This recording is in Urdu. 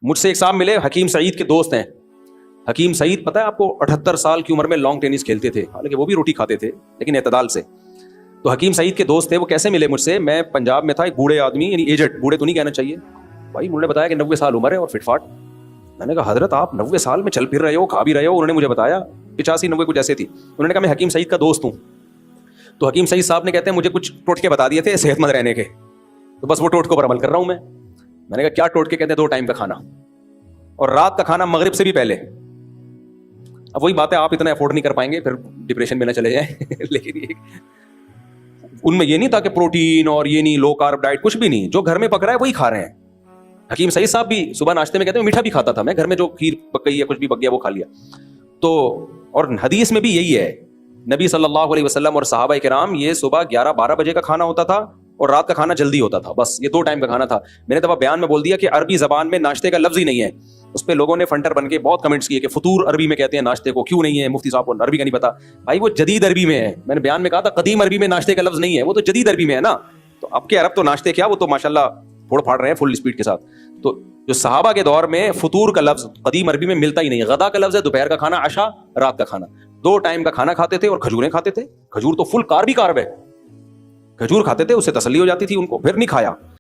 مجھ سے ایک صاحب ملے, حکیم سعید کے دوست ہیں. حکیم سعید پتہ ہے آپ کو 78 سال کی عمر میں لانگ ٹینس کھیلتے تھے, حالانکہ وہ بھی روٹی کھاتے تھے لیکن اعتدال سے. تو حکیم سعید کے دوست تھے, وہ کیسے ملے مجھ سے, میں پنجاب میں تھا, ایک بوڑھے آدمی, یعنی ایجڈ, بوڑھے تو نہیں کہنا چاہیے بھائی, انہوں نے بتایا کہ 90 سال عمر ہے اور فٹ فاٹ. میں نے کہا حضرت آپ 90 سال میں چل پھر رہے ہو, کھا بھی رہے ہو. انہوں نے مجھے بتایا 85-90 کچھ ایسے تھی. انہوں نے کہا میں حکیم سعید کا دوست ہوں. تو حکیم سعید صاحب نے کہتے ہیں مجھے کچھ ٹوٹکے بتا دیے تھے صحت مند رہنے کے, تو بس وہ ٹوٹکوں پر عمل کر رہا ہوں میں. میں نے کہا کیا ٹوٹکے؟ کہتے ہیں 2 ٹائم کا کھانا اور رات کا کھانا مغرب سے بھی پہلے. اب وہی بات ہے, آپ اتنا افورڈ نہیں کر پائیں گے, پھر ڈپریشن میں نہ چلے جائیں. لیکن ان میں یہ نہیں تھا کہ پروٹین اور یہ نہیں, لو کارب ڈائٹ, کچھ بھی نہیں. جو گھر میں پک رہا ہے وہی کھا رہے ہیں. حکیم سعید صاحب بھی صبح ناشتے میں کہتے ہیں میٹھا بھی کھاتا تھا میں, گھر میں جو کھیر پک گئی ہے کچھ بھی پک گیا وہ کھا لیا. تو اور حدیث میں بھی یہی ہے, نبی صلی اللہ علیہ وسلم اور صحابہ کرام, یہ صبح 11-12 بجے کا کھانا ہوتا تھا اور رات کا کھانا جلدی ہوتا تھا, بس یہ 2 ٹائم کا کھانا تھا. میں نے دفعہ بیان میں بول دیا کہ عربی زبان میں ناشتے کا لفظ ہی نہیں ہے. اس پہ لوگوں نے فنٹر بن کے بہت کمنٹس کیے کہ فطور عربی میں کہتے ہیں ناشتے کو, کیوں نہیں ہے؟ مفتی صاحب کو عربی کا نہیں پتا. بھائی وہ جدید عربی میں ہے, میں نے بیان میں کہا تھا قدیم عربی میں ناشتے کا لفظ نہیں ہے, وہ تو جدید عربی میں ہے نا. تو اب کے عرب تو ناشتے کیا, وہ تو ماشاءاللہ پھوڑ پھاڑ رہے ہیں فل اسپیڈ کے ساتھ. تو جو صحابہ کے دور میں فطور کا لفظ قدیم عربی میں ملتا ہی نہیں. غدا کا لفظ ہے دوپہر کا کھانا, عشاء رات کا کھانا. 2 ٹائم کا کھانا کھاتے تھے اور کھجوریں کھاتے تھے. کھجور تو فل کارب ہی کارب ہے, کھجور کھاتے تھے, اس سے تسلی ہو جاتی تھی ان کو, پھر نہیں کھایا.